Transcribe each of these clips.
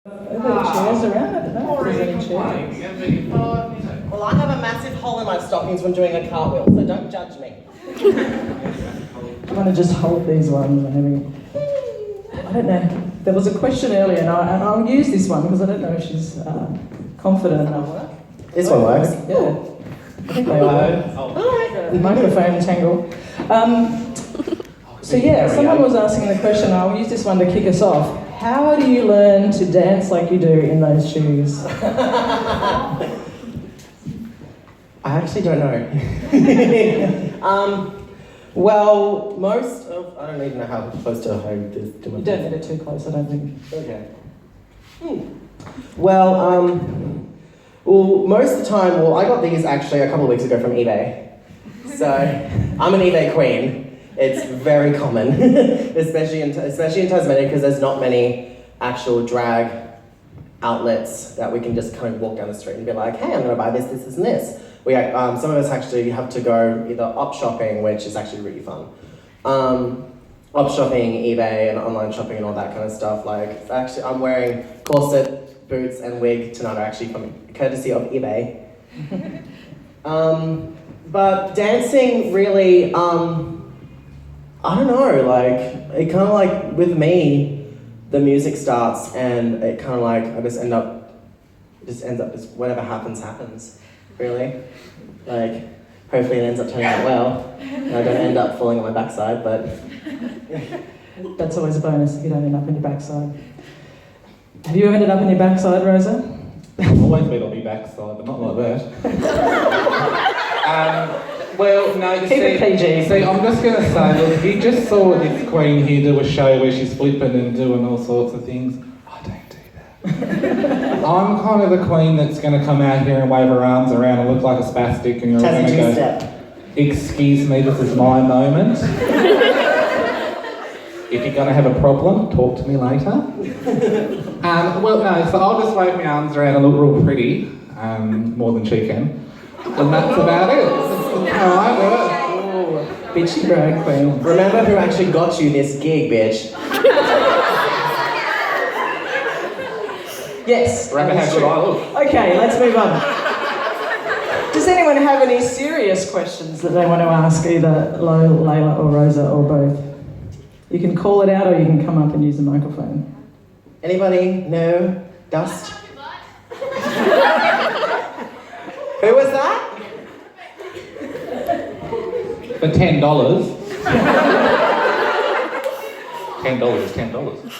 Chairs around? I don't know if there's any chairs. Well, I have a massive hole in my stockings from doing a cartwheel, so don't judge me. I'm going to just hold these ones and I don't know. There was a question earlier, and I'll use this one because I don't know if she's confident enough. This one works? Yeah. I think they are. Microphone tangle. So yeah, someone was asking the question, I'll use this one to kick us off. How do you learn to dance like you do in those shoes? I actually don't know. Well, most of... I don't even know how close to home this to my... You don't get it too close, I don't think. Okay. Well, most of the time... Well, I got these actually a couple of weeks ago from eBay. So, I'm an eBay queen. It's very common, especially in Tasmania, because there's not many actual drag outlets that we can just kind of walk down the street and be like, hey, I'm going to buy this, this, and this. Some of us actually have to go either op shopping, which is actually really fun. Op shopping, eBay, and online shopping and all that kind of stuff. Like, actually, I'm wearing corset, boots, and wig tonight are actually from courtesy of eBay. But dancing really, I don't know, like, it kind of like, with me, the music starts and it kind of like, I just ends up, just whatever happens, really. Like, hopefully it ends up turning out well. And I don't end up falling on my backside, but... That's always a bonus if you don't end up on your backside. Have you ended up on your backside, Rosa? I've always been on my backside, but not like that. Well, no, you Keep it PG. See, I'm just going to say, look, you just saw this queen here do a show where she's flipping and doing all sorts of things. I don't do that. I'm kind of the queen that's going to come out here and wave her arms around and look like a spastic, and you're going to go, step. excuse me, this is my moment. If you're going to have a problem, talk to me later. Well, no, so I'll just wave my arms around and look real pretty, more than she can. And that's about it. How I do it. Bitchy drag queen. Remember who actually got you this gig, bitch. Yes. Remember how good I look. Okay, let's move on. Does anyone have any serious questions that they want to ask either Layla or Rosa or both? You can call it out or you can come up and use the microphone. Anybody? No? Dust? Who was that? For $10. $10 is $10.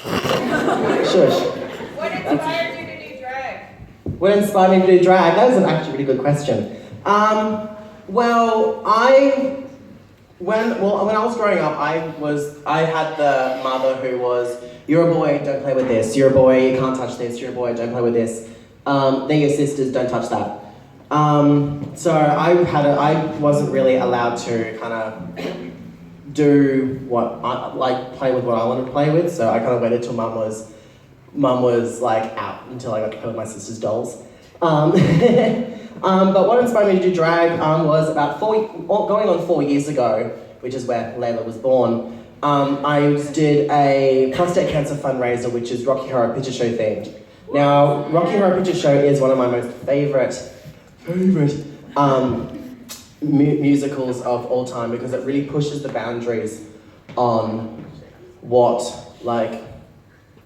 Shush. What inspired you to do drag? What inspired me to do drag? That was an actually really good question. Well, when I was growing up, I had the mother who was, you're a boy, don't play with this. You're a boy, you can't touch this. You're a boy, don't play with this. They're your sisters, don't touch that. So I wasn't really allowed to kind of do play with what I wanted to play with. So I kind of waited till mum was like out until I got to play with my sister's dolls. But what inspired me to do drag was about going on 4 years ago, which is where Layla was born. I did a prostate cancer fundraiser, which is Rocky Horror Picture Show themed. Now, Rocky Horror Picture Show is one of my most favorite musicals of all time because it really pushes the boundaries on what, like,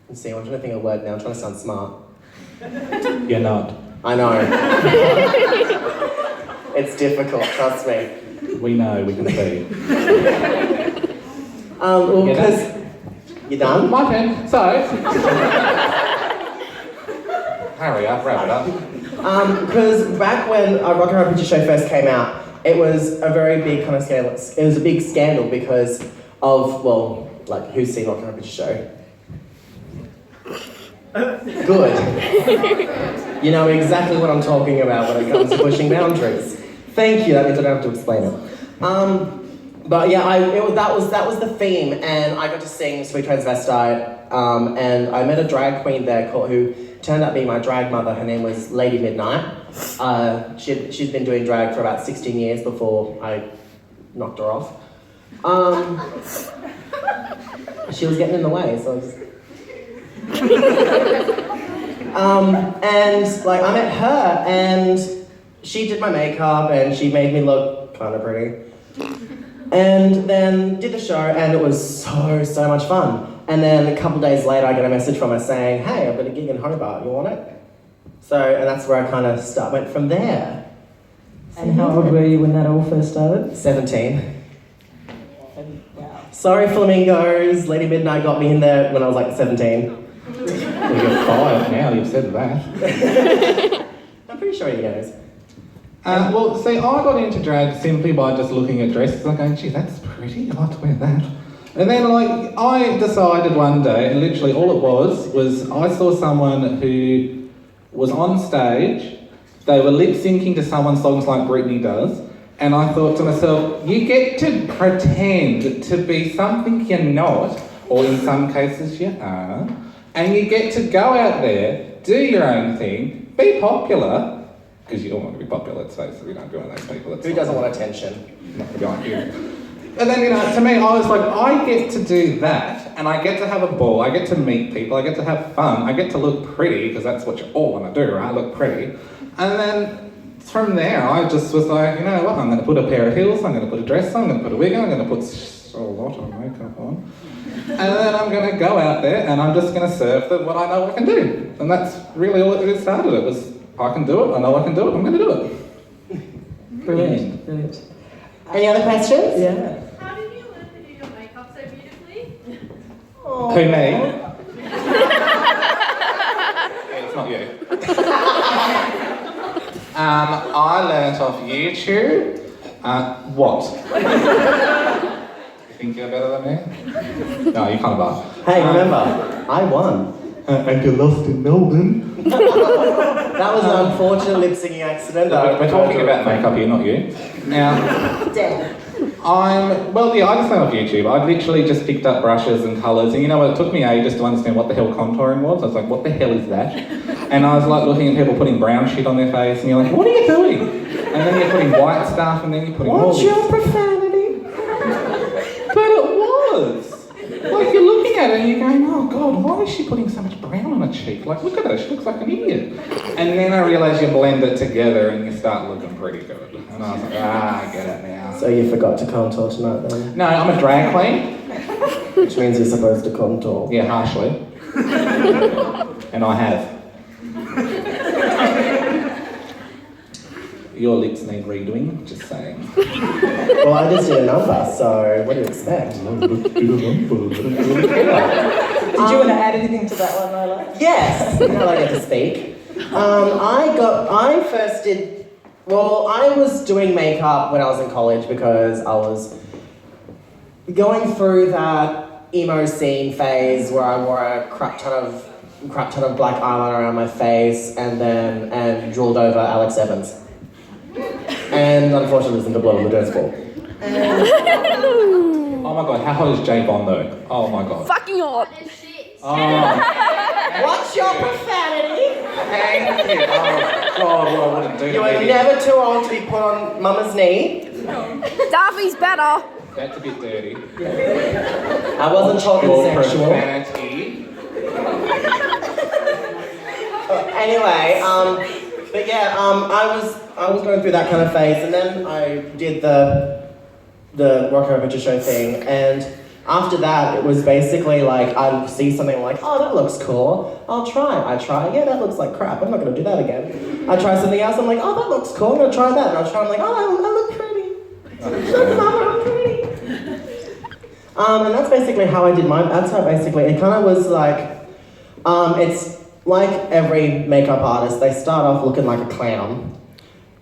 let's see, I'm trying to think of a word now, I'm trying to sound smart. You're not. I know. It's difficult, trust me. We know, we can see. Well, because... You done? My turn. So... Hurry up, wrap it up. Because back when Rocky Horror Picture Show first came out, it was a very big kind of scandal. It was a big scandal because of, well, like, who's seen Rocky Horror Picture Show? Good. You know exactly what I'm talking about when it comes to pushing boundaries. Thank you, that means I don't have to explain it. But yeah, that was the theme, and I got to sing Sweet Transvestite, and I met a drag queen there who turned out to be my drag mother. Her name was Lady Midnight. She'd been doing drag for about 16 years before I knocked her off. She was getting in the way, so I was And like I met her, and she did my makeup, and she made me look kind of pretty. And then did the show, and it was so much fun. And then a couple days later, I got a message from her saying, "Hey, I've got a gig in Hobart. You want it?" So, and that's where I kind of went from there. And how old were you when that all first started? 17. Wow. Sorry, flamingos. Lady Midnight got me in there when I was like 17. Well, you're 5 now, you've said that. I'm pretty sure he knows. Well, see, I got into drag simply by just looking at dresses and going, gee, that's pretty, I'd like to wear that. And then, like, I decided one day, and literally all it was I saw someone who was on stage, they were lip-syncing to someone's songs like Britney does, and I thought to myself, you get to pretend to be something you're not, or in some cases you are, and you get to go out there, do your own thing, be popular, because you don't want to be popular, let's face it, we don't be one of those people. Who doesn't want attention? Not going to be like you. And then, to me, I was like, I get to do that, and I get to have a ball, I get to meet people, I get to have fun, I get to look pretty, because that's what you all want to do, right? Look pretty. And then from there, I just was like, you know what, I'm going to put a pair of heels, I'm going to put a dress on, I'm going to put a wig on, I'm going to put a lot of makeup on. And then I'm going to go out there, and I'm just going to serve them what I know I can do. And that's really all it started. It was, I can do it, I know I can do it, I'm going to do it. Brilliant, brilliant. Any other questions? Yeah. How did you learn to do your makeup so beautifully? Who, me? Yeah, it's not you. I learnt off YouTube. What? You think you're better than me? No, you can't bar. Hey, remember, I won. And you lost in Melbourne. That was an unfortunate lip-syncing accident. We're talking about makeup here, not you. Now, I just learned off YouTube. I literally just picked up brushes and colours, and you know what, it took me ages to understand what the hell contouring was. I was like, what the hell is that? And I was like looking at people putting brown shit on their face, and you're like, what are you doing? And then you're putting white stuff, and then you're putting all What's this. your profanity? But it was! Like, you're looking at it and you're going, oh God, why is she putting so much brown on her cheek? Like, look at her, she looks like an idiot. And then I realised you blend it together and you start looking pretty good. And I was like, I get it now. So you forgot to contour tonight then? No, I'm a drag queen. Which means you're supposed to contour. Yeah, harshly. And I have. Your lips need redoing, just saying. Well, I just did a number, so what do you expect? Did you want to add anything to that one, Layla? Yes, now I get to speak. I was doing makeup when I was in college because I was going through that emo scene phase where I wore a crap ton of black eyeliner around my face and drooled over Alex Evans. And unfortunately listened to Blood on the Dance Floor. Oh my God, how hot is Jay Bond though? Oh my God. Fucking hot. Oh. What's your profanity? Thank you. Oh God, well, I wouldn't do You that. are never too old to be put on Mama's knee. Darby's better. That's a bit dirty. I wasn't talking Your sexual. profanity. Anyway, but yeah, I was going through that kind of phase, and then I did the Rock Over Picture Show thing, and after that, it was basically like I'd see something like, oh, that looks cool. I'll try. I try. Yeah, that looks like crap. I'm not gonna do that again. I try something else. I'm like, oh, that looks cool. I'm gonna try that. And I'll try. I'm like, oh, I look pretty. Look, Mama, I'm pretty. And that's basically how I did mine. That's how basically it kind of was like, it's like every makeup artist. They start off looking like a clown.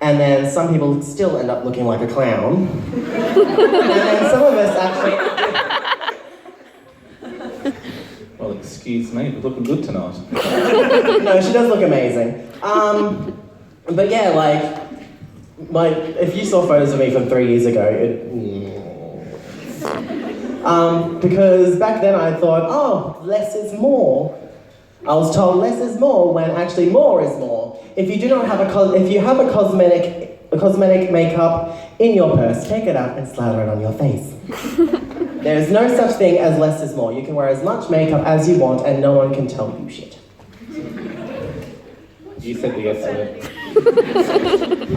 And then some people still end up looking like a clown. And then some of us actually... Well, excuse me, but looking good tonight. No, she does look amazing. But yeah, like if you saw photos of me from 3 years ago, because back then I thought, oh, less is more. I was told less is more when actually more is more. If you do not have if you have a cosmetic makeup in your purse, take it out and slather it on your face. There is no such thing as less is more. You can wear as much makeup as you want and no one can tell you shit. You said the S word.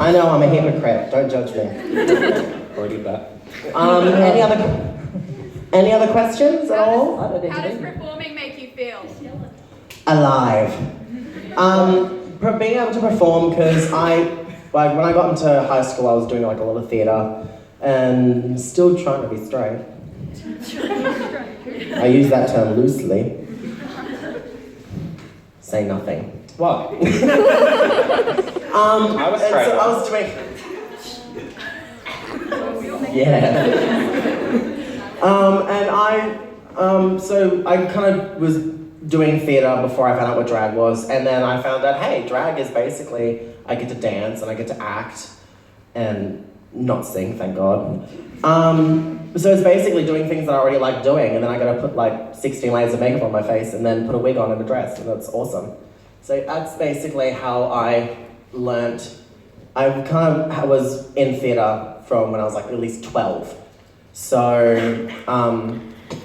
I know, I'm a hypocrite. Don't judge me. Already that. Any other questions at all? I don't think How so. does performing make you feel? Alive. Being able to perform, because when I got into high school, I was doing like a lot of theatre and still trying to be straight. I use that term loosely. Say nothing. What? I was straight. So I was doing. Yeah. So I kind of was doing theatre before I found out what drag was, and then I found out, hey, drag is basically I get to dance and I get to act and not sing, thank God. So it's basically doing things that I already like doing, and then I gotta put like 16 layers of makeup on my face and then put a wig on and a dress, and that's awesome. So that's basically how I learnt. I kind of was in theatre from when I was like at least 12. So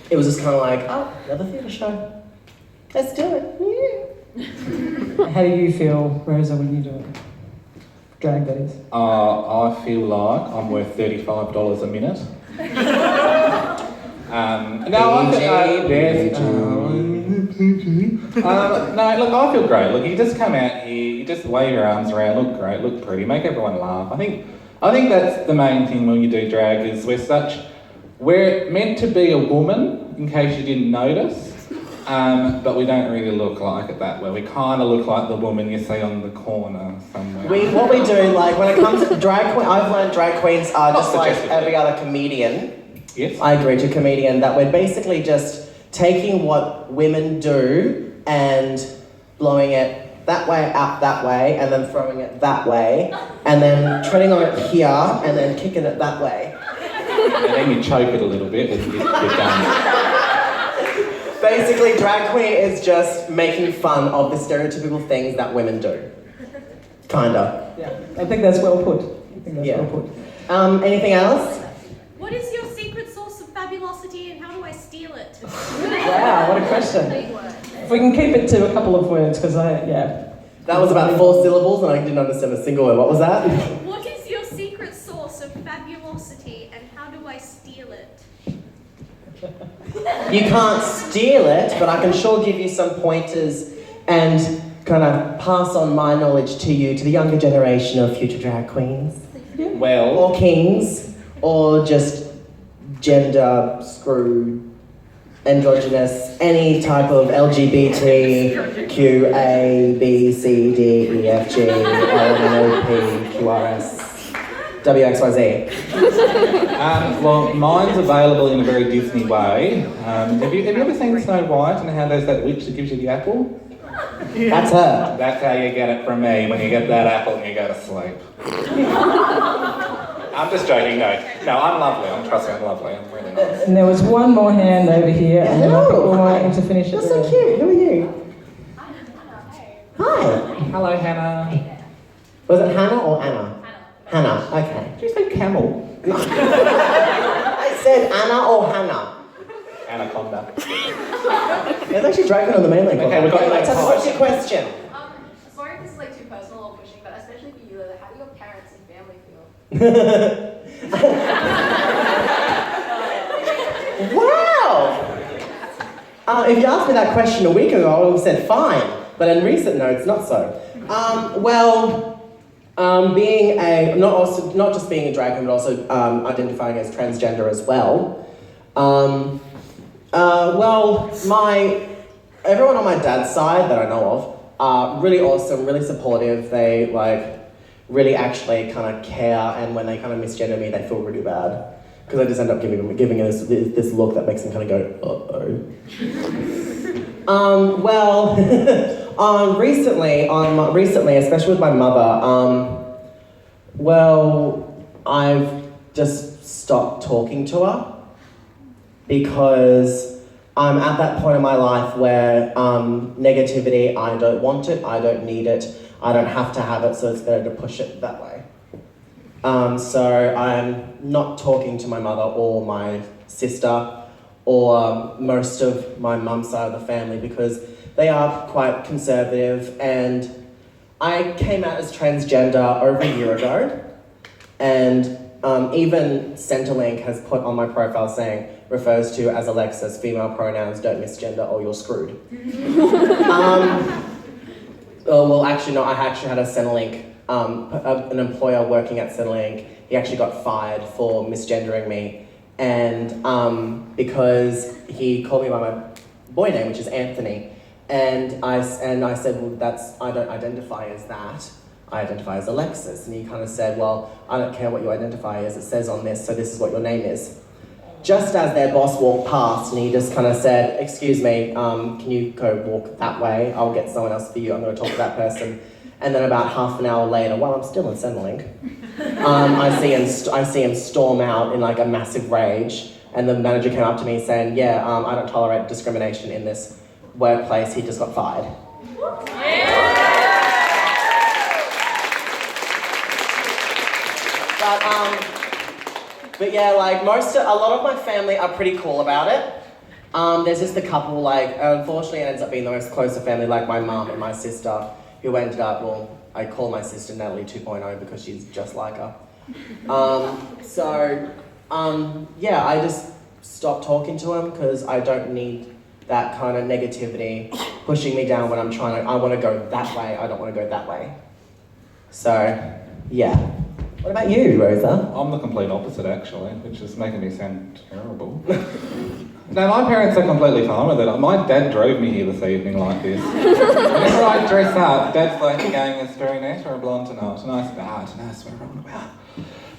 it was just kind of like, oh, another theatre show. Let's do it. Yeah. How do you feel, Rosa, when you do it? Drag, that is. I feel like I'm worth $35 a minute. No, look, I feel great. Look, you just come out here, you just wave your arms around, look great, look pretty, make everyone laugh. I think that's the main thing when you do drag is we're meant to be a woman, in case you didn't notice. But we don't really look like it that way. We kind of look like the woman you see on the corner somewhere. What we do, like when it comes to drag queen, I've learned drag queens are just like every other comedian. Yes. I agree to comedian, that we're basically just taking what women do and blowing it that way, out that way, and then throwing it that way, and then treading on it here, and then kicking it that way. And then you choke it a little bit and you're done. Basically, drag queen is just making fun of the stereotypical things that women do. Kinda. Yeah, I think that's well put. Well put. Anything else? What is your secret source of fabulosity and how do I steal it? Wow, what a question. If we can keep it to a couple of words, because That was about 4 syllables and I didn't understand a single word. What was that? What is your secret source of fabulosity and how do I steal it? You can't steal it, but I can sure give you some pointers and kind of pass on my knowledge to you, to the younger generation of future drag queens. Well, Or kings, or just gender screwed, androgynous, any type of LGBT, Q, A, B, C, D, E, F, G, L, M, O, P, Q, R, S, W, X, Y, Z. well, mine's available in a very Disney way. Have you ever seen Snow White and how there's that witch that gives you the apple? That's her. That's how you get it from me, when you get that apple and you go to sleep. I'm just joking, no, I'm lovely, trust me, I'm lovely, I'm really nice. And there was one more hand over here, and then I think we're waiting to finish it. That's so cute. Who are you? Hi. Hello, Hannah. Was it Hannah or Anna? Hannah. Okay. Did you say camel? I said Anna or Hannah. Anaconda. There's actually dragon on the mainland. Okay, we've got Let's have, what's your question? Sorry if this is like too personal or pushing, but especially for you, Layla, how do your parents and family feel? Wow! If you asked me that question a week ago, I would have said fine, but in recent notes, not so. Being not just being a drag queen, but also identifying as transgender as well. Everyone on my dad's side that I know of are really awesome, really supportive. They really actually kind of care, and when they kind of misgender me, they feel really bad because I just end up giving this look that makes them kind of go, recently, especially with my mother, I've just stopped talking to her because I'm at that point in my life where negativity, I don't want it, I don't need it, I don't have to have it, so it's better to push it that way. So I'm not talking to my mother or my sister or most of my mum's side of the family because they are quite conservative, and I came out as transgender over a year ago, and even Centrelink has put on my profile saying, refers to as Alexis, female pronouns, don't misgender or you're screwed. Well, actually, no, I actually had a Centrelink, an employer working at Centrelink. He actually got fired for misgendering me, and because he called me by my boy name, which is Anthony, and I said, well, I don't identify as that. I identify as Alexis, and he kind of said, well, I don't care what you identify as, it says on this, so this is what your name is. Just as their boss walked past, and he just kind of said, excuse me, can you go walk that way? I'll get someone else for you, I'm going to talk to that person. And then about half an hour later, while I'm still in Centrelink, I see him storm out in like a massive rage, and the manager came up to me saying, yeah, I don't tolerate discrimination in this workplace, he just got fired. But yeah, like a lot of my family are pretty cool about it. There's just a couple, like, unfortunately it ends up being the most closer family, like my mum and my sister, who ended up, well, I call my sister Natalie 2.0 because she's just like her. Yeah, I just stopped talking to him because I don't need that kind of negativity pushing me down when I want to go that way, I don't want to go that way. So, yeah. What about you, Rosa? I'm the complete opposite, actually, which is making me sound terrible. No, my parents are completely fine with it. My dad drove me here this evening like this. Whenever I dress up, Dad's like, going, is brunette or a blonde tonight? And I said, I don't know, that's what we're on about.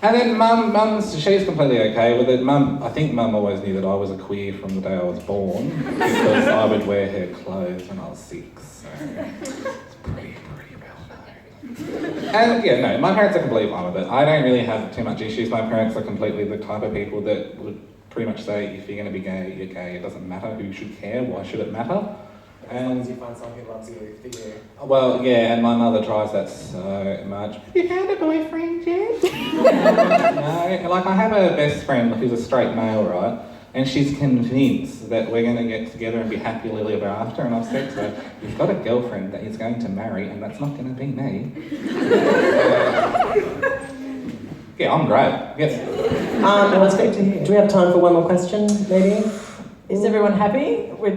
And then Mum, she's completely okay with it. I think Mum always knew that I was a queer from the day I was born, because I would wear her clothes when I was 6, so it's pretty well known. And yeah, no, my parents are completely fine with it. I don't really have too much issues. My parents are completely the type of people that would pretty much say, if you're going to be gay, you're gay. It doesn't matter who should care, why should it matter? As long as you find someone who loves you for you. Well, yeah, and my mother tries that so much. You found a boyfriend yet? No, like I have a best friend who's a straight male, right? And she's convinced that we're going to get together and be happily ever after. And I've said to her, you've got a girlfriend that he's going to marry, and that's not going to be me. Yeah, I'm great. Yes. Do we have time for one more question, maybe? Is everyone happy? We're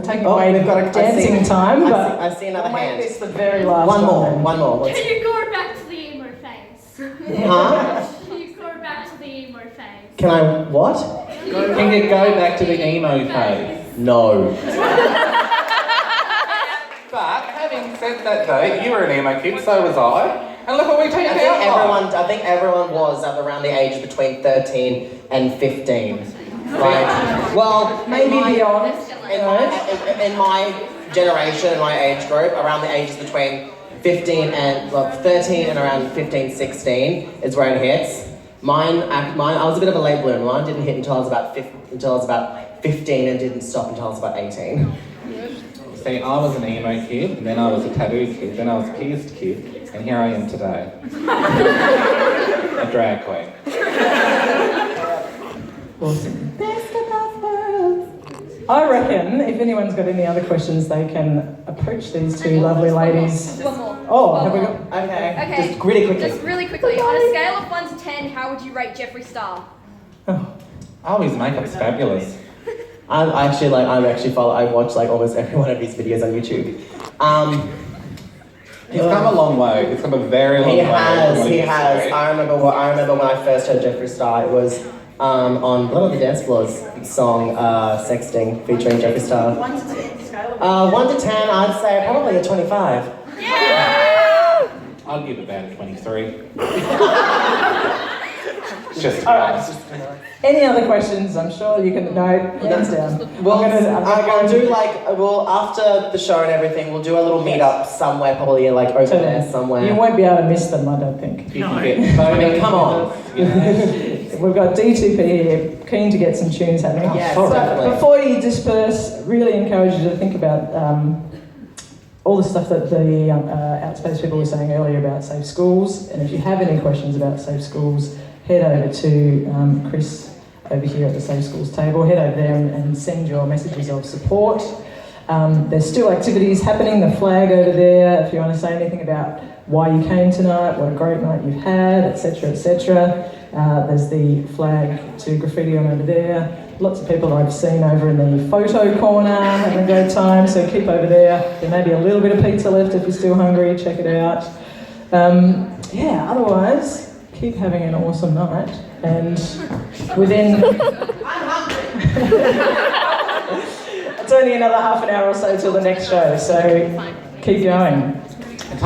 taking Oh, away we've got a dancing time, but I see another we'll hand. make this the very last One more. Can you go back to the emo phase? Huh? Can you go back to the emo phase? Can I what? Can you go back to the emo phase? No. But having said that though, you were an emo kid, so was I. And look what we turned out. I think everyone was at around the age between 13 and 15. Like, well, maybe beyond. In my generation, in my age group, around the ages between 13 and around 15, 16 is where it hits. Mine, I was a bit of a late bloomer. Mine didn't hit until I was about 15 and didn't stop until I was about 18. See, I was an emo kid, and then I was a tattoo kid, then I was a pierced kid, and here I am today. A drag queen. Awesome. I reckon if anyone's got any other questions, they can approach these two lovely ladies. One more. Oh, One have we more. got? Okay. Just really quickly. Just really quickly, on a scale of 1 to 10, how would you rate Jeffree Star? Oh, his makeup's fabulous. I watch like almost every one of his videos on YouTube. He's come a long way. He's come a very long way. He has. I remember when I first heard Jeffree Star. It was on Blood on the Dance Floor's song "Sexting" featuring Jeffree Star. 1 to 10 scale. 1 to 10, I'd say probably a 25. Yeah! I'd give it about a 23. Just to be honest. Any other questions? I'm sure you can. No, hands down. Well, I'm we'll do after the show and everything, we'll do a little meet up somewhere, probably like over there somewhere. You won't be able to miss them, I don't think. You can get photos. Come on. We've got D2P here, keen to get some tunes happening. Yeah, so definitely. before you disperse, really encourage you to think about all the stuff that the Outspace people were saying earlier about safe schools. And if you have any questions about safe schools, head over to Chris over here at the Safe Schools table. Head over there and send your messages of support. There's still activities happening, the flag over there, if you want to say anything about why you came tonight, what a great night you've had, etc, etc. There's the flag to graffiti on over there. Lots of people I've seen over in the photo corner having a great time, so keep over there. There may be a little bit of pizza left if you're still hungry, check it out. Yeah, otherwise, keep having an awesome night, and within... I'm hungry! It's only another half an hour or so till the next show, so keep going.